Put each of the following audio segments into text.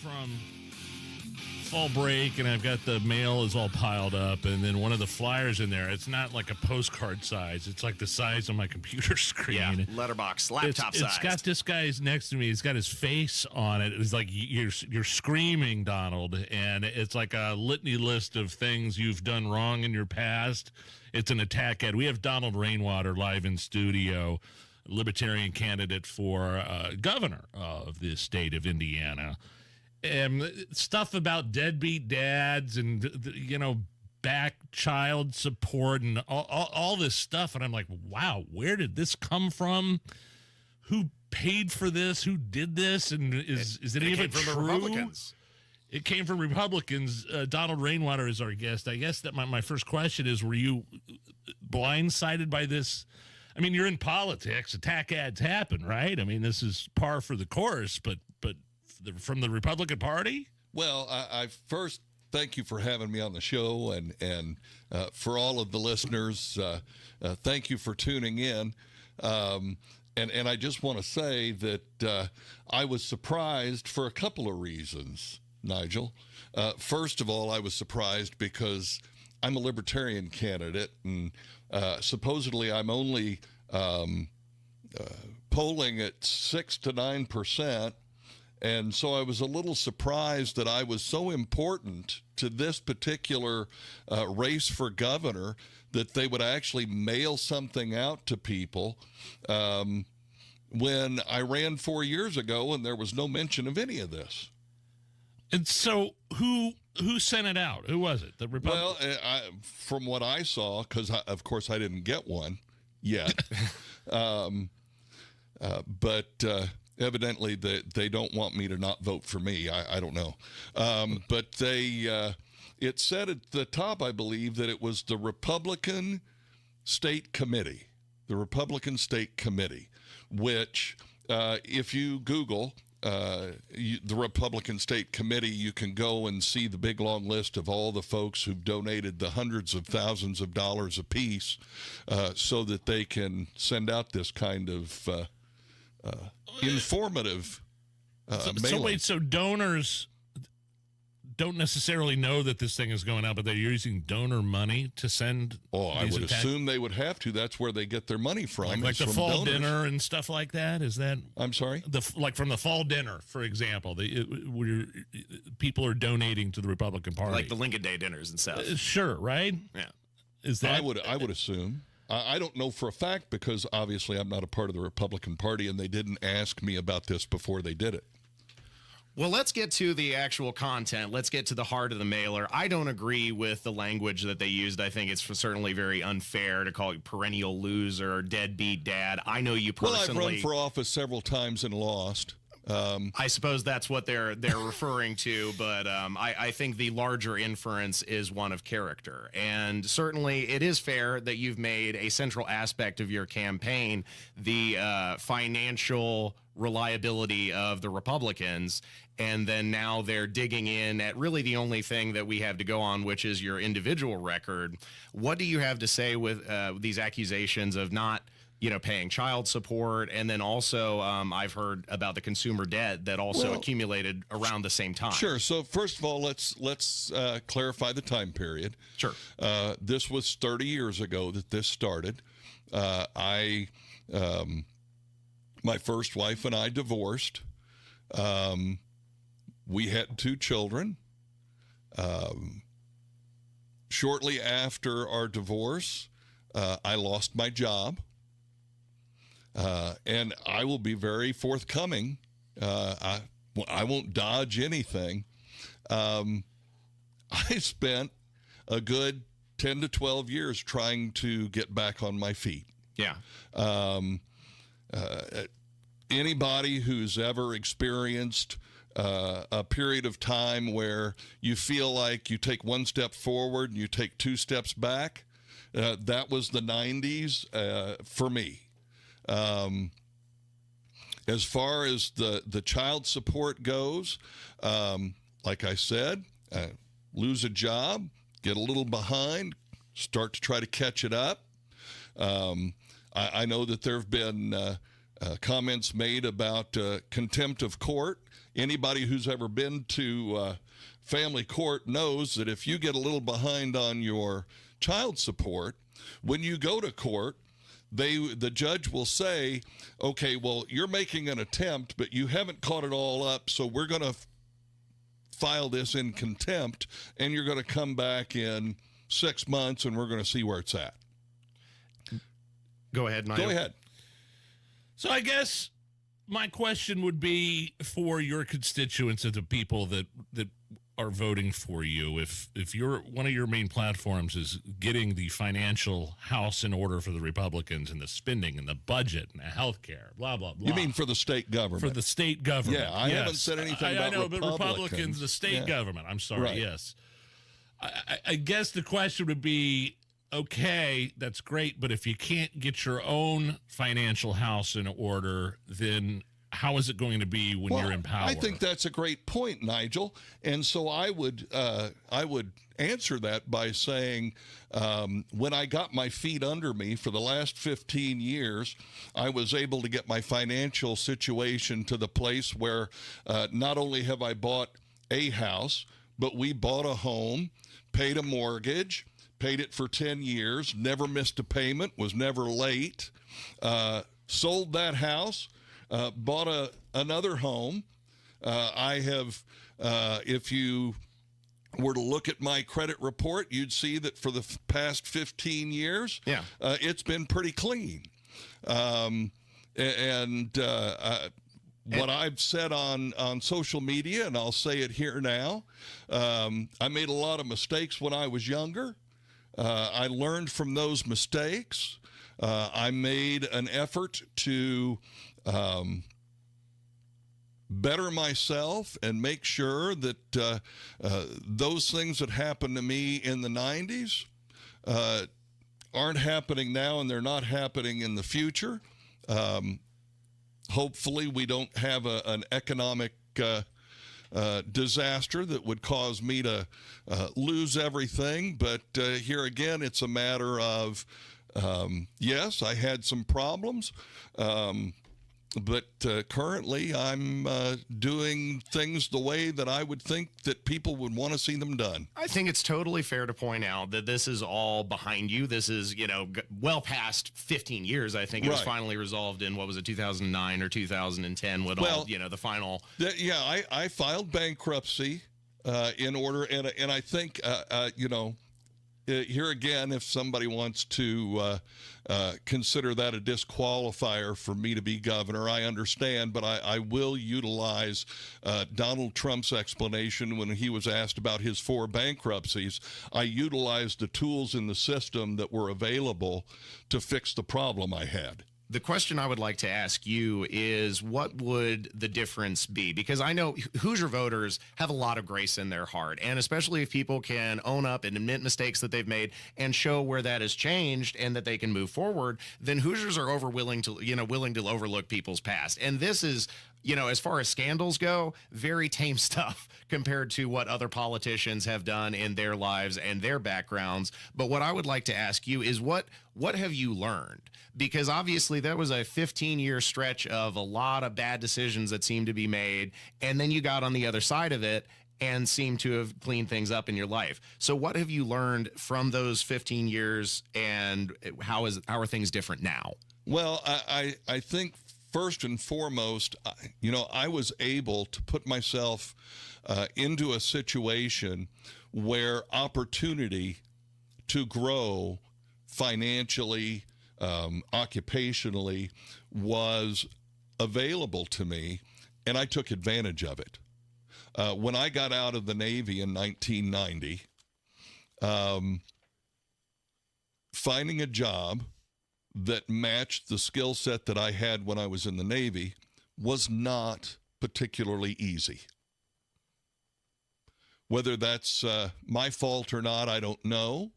from fall break, and I've got the mail is all piled up, and then one of the flyers in there, it's not like a postcard size. It's like the size of my computer screen. Yeah, letterbox, laptop size. It's got this guy's next to me. He's got his face on it. It's like you're screaming, Donald, and it's like a litany list of things you've done wrong in your past. It's an attack ad. We have Donald Rainwater live in studio, Libertarian candidate for governor of the state of Indiana. Stuff about deadbeat dads and, back child support and all this stuff. And I'm like, wow, where did this come from? Who paid for this? Who did this? And is it even true? From the Republicans. It came from Republicans. Donald Rainwater is our guest. I guess that my first question is, were you blindsided by this? I mean, you're in politics. Attack ads happen, right? I mean, this is par for the course, but from the Republican Party? Well, I first thank you for having me on the show, and for all of the listeners, thank you for tuning in. And I just want to say that I was surprised for a couple of reasons, Nigel. First of all, I was surprised because I'm a Libertarian candidate, and supposedly I'm only polling at 6 to 9%. And so I was a little surprised that I was so important to this particular race for governor that they would actually mail something out to people when I ran 4 years ago and there was no mention of any of this. And so who sent it out? Who was it? The Republican? Well, from what I saw, because of course I didn't get one yet, but evidently they don't want me to not vote for me. I don't know. But it said at the top, I believe, that it was the Republican State Committee. The Republican State Committee, which if you Google the Republican State Committee, you can go and see the big long list of all the folks who've donated the hundreds of thousands of dollars apiece so that they can send out this kind of informative mailing. So donors don't necessarily know that this thing is going out, but they're using donor money to send. Oh, I would assume they would have to. That's where they get their money from. Like the fall dinner and stuff like that. Is that? I'm sorry. Like from the fall dinner, for example, where people are donating to the Republican Party, like the Lincoln Day dinners and stuff. Sure, right? Yeah. Is that? I would assume. I don't know for a fact because obviously I'm not a part of the Republican Party and they didn't ask me about this before they did it. Well, let's get to the actual content. Let's get to the heart of the mailer. I don't agree with the language that they used. I think it's certainly very unfair to call you perennial loser, deadbeat dad. I know you personally. Well, I've run for office several times and lost. I suppose that's what they're referring to, but I think the larger inference is one of character. And certainly it is fair that you've made a central aspect of your campaign the financial reliability of the Republicans, and then now they're digging in at really the only thing that we have to go on, which is your individual record. What do you have to say with these accusations of not paying child support, and then also I've heard about the consumer debt that also accumulated around the same time? Sure. So first of all, let's clarify the time period. Sure. This was 30 years ago that this started. My first wife and I divorced. We had 2 children. Shortly after our divorce, I lost my job. And I will be very forthcoming. I won't dodge anything. I spent a good 10 to 12 years trying to get back on my feet. Yeah. Anybody who's ever experienced a period of time where you feel like you take 1 step forward and you take 2 steps back, that was the 90s for me. As far as the child support goes, like I said, lose a job, get a little behind, start to try to catch it up. I know that there have been comments made about contempt of court. Anybody who's ever been to family court knows that if you get a little behind on your child support, when you go to court, the judge will say, okay, well, you're making an attempt, but you haven't caught it all up, so we're going to file this in contempt, and you're going to come back in 6 months, and we're going to see where it's at. Go ahead, Nigel. Go ahead. So I guess my question would be for your constituents and the people that are voting for you. If one of your main platforms is getting the financial house in order for the Republicans and the spending and the budget and the health care, blah, blah, blah. You mean for the state government? For the state government. Yeah, I haven't said anything about I know, but Republicans, the state government. I'm sorry, Right. yes. I guess the question would be, okay, that's great, but if you can't get your own financial house in order, then how is it going to be when you're in power? I think that's a great point, Nigel. And so I would answer that by saying, when I got my feet under me for the last 15 years, I was able to get my financial situation to the place where not only have I bought a house, but we bought a home, paid a mortgage, paid it for 10 years, never missed a payment, was never late, sold that house, bought another home. I have, if you were to look at my credit report, you'd see that for the past 15 years, it's been pretty clean. What I've said on social media, and I'll say it here now, I made a lot of mistakes when I was younger. I learned from those mistakes. I made an effort to better myself and make sure that those things that happened to me in the 90s aren't happening now, and they're not happening in the future. Hopefully we don't have an economic disaster that would cause me to lose everything. But here again, it's a matter of, yes, I had some problems, but currently I'm doing things the way that I would think that people would want to see them done. I think it's totally fair to point out that this is all behind you. This is, well past 15 years. I think it was finally resolved in, 2009 or 2010 with the final. I filed bankruptcy in order, and I think, here again, if somebody wants to consider that a disqualifier for me to be governor, I understand, but I will utilize Donald Trump's explanation when he was asked about his 4 bankruptcies. I utilized the tools in the system that were available to fix the problem I had. The question I would like to ask you is, what would the difference be? Because I know Hoosier voters have a lot of grace in their heart, and especially if people can own up and admit mistakes that they've made and show where that has changed and that they can move forward, then Hoosiers are willing to overlook people's past. And this is, as far as scandals go, very tame stuff compared to what other politicians have done in their lives and their backgrounds. But what I would like to ask you is, what have you learned? Because obviously that was a 15-year stretch of a lot of bad decisions that seemed to be made, and then you got on the other side of it and seem to have cleaned things up in your life. So what have you learned from those 15 years, and how are things different now? Well, I think first and foremost, I was able to put myself into a situation where opportunity to grow financially, occupationally, was available to me, and I took advantage of it. When I got out of the Navy in 1990, finding a job that matched the skill set that I had when I was in the Navy was not particularly easy. Whether that's my fault or not, I don't know.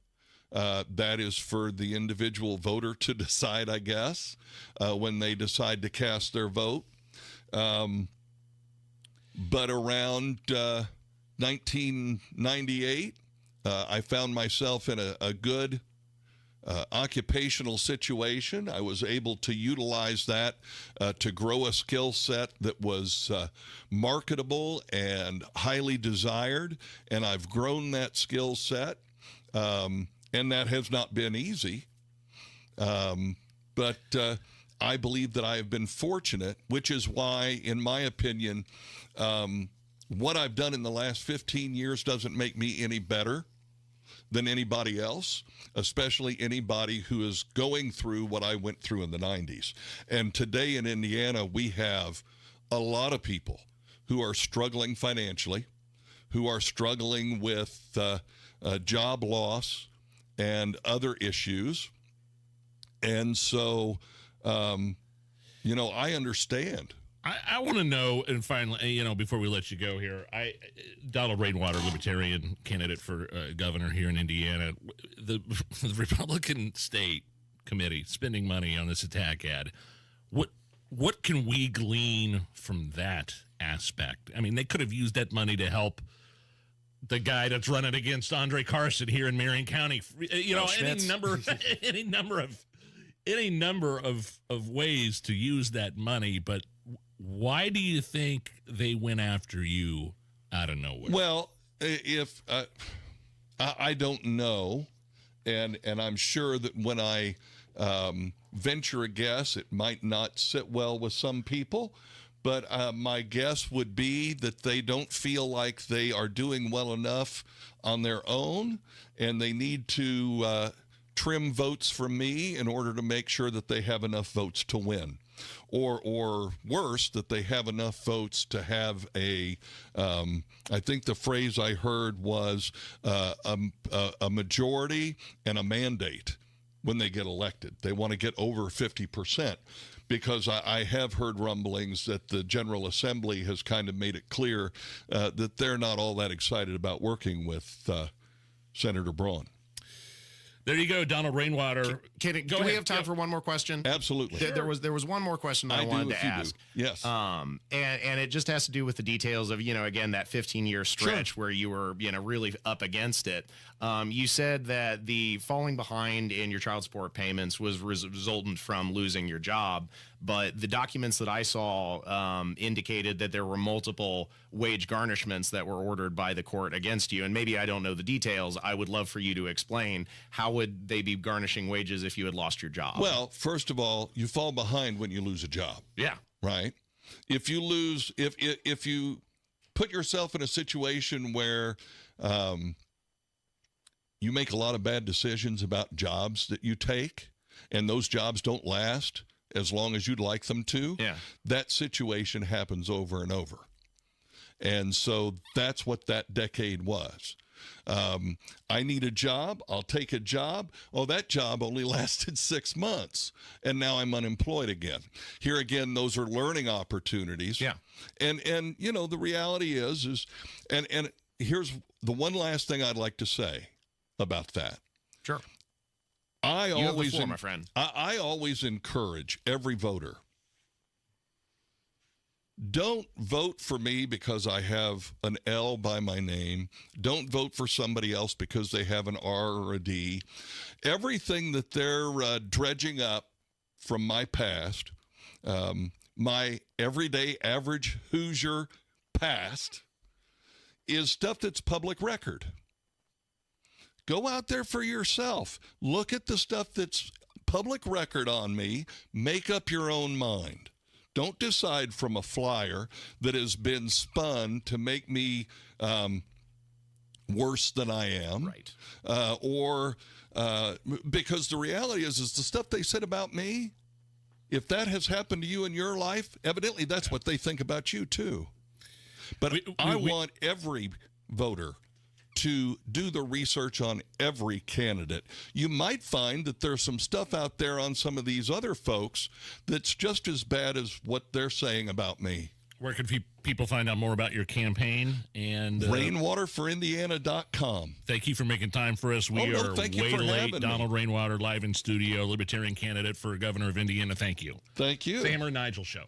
That is for the individual voter to decide, I guess, when they decide to cast their vote. But around 1998, I found myself in a good occupational situation. I was able to utilize that to grow a skill set that was marketable and highly desired, and I've grown that skill set, and that has not been easy. But I believe that I have been fortunate, which is why, in my opinion, what I've done in the last 15 years doesn't make me any better than anybody else, especially anybody who is going through what I went through in the 90s. And today in Indiana, we have a lot of people who are struggling financially, who are struggling with job loss and other issues. And so, I understand. I want to know, and finally, before we let you go here, Donald Rainwater, Libertarian candidate for governor here in Indiana, the Republican State Committee spending money on this attack ad. What can we glean from that aspect? I mean, they could have used that money to help the guy that's running against Andre Carson here in Marion County. Any number of ways to use that money, but why do you think they went after you out of nowhere? Well, if I don't know, and I'm sure that when I venture a guess, it might not sit well with some people, but my guess would be that they don't feel like they are doing well enough on their own, and they need to trim votes from me in order to make sure that they have enough votes to win. Or worse, that they have enough votes to have I think the phrase I heard was a majority and a mandate when they get elected. They want to get over 50%, because I have heard rumblings that the General Assembly has kind of made it clear that they're not all that excited about working with Senator Braun. There you go, Donald Rainwater. Do we have time for one more question? Absolutely. There was one more question I wanted to ask. Yes. And it just has to do with the details of, again, that 15-year stretch where you were, really up against it. You said that the falling behind in your child support payments was resultant from losing your job, but the documents that I saw indicated that there were multiple wage garnishments that were ordered by the court against you. And maybe I don't know the details. I would love for you to explain, how would they be garnishing wages if you had lost your job? Well, first of all, you fall behind when you lose a job. Yeah. Right? If you lose, if you put yourself in a situation where you make a lot of bad decisions about jobs that you take, and those jobs don't last as long as you'd like them to, that situation happens over and over. And so that's what that decade was. I need a job. I'll take a job. Oh, that job only lasted 6 months, and now I'm unemployed again. Here again, those are learning opportunities. Yeah. And the reality is, and here's the one last thing I'd like to say about that. Sure. You have the always, floor, my friend. I always encourage every voter, don't vote for me because I have an L by my name. Don't vote for somebody else because they have an R or a D. Everything that they're dredging up from my past, my everyday average Hoosier past, is stuff that's public record. Go out there for yourself. Look at the stuff that's public record on me. Make up your own mind. Don't decide from a flyer that has been spun to make me worse than I am. Right. Because the reality is the stuff they said about me, if that has happened to you in your life, evidently that's what they think about you too. But I want every voter to do the research on every candidate. You might find that there's some stuff out there on some of these other folks that's just as bad as what they're saying about me. Where can people find out more about your campaign? And rainwaterforindiana.com. Thank you for making time for us. We are thank you way for late. having Donald me. Rainwater live in studio, Libertarian candidate for governor of Indiana. Thank you. Thank you. It's the Hammer Nigel Show.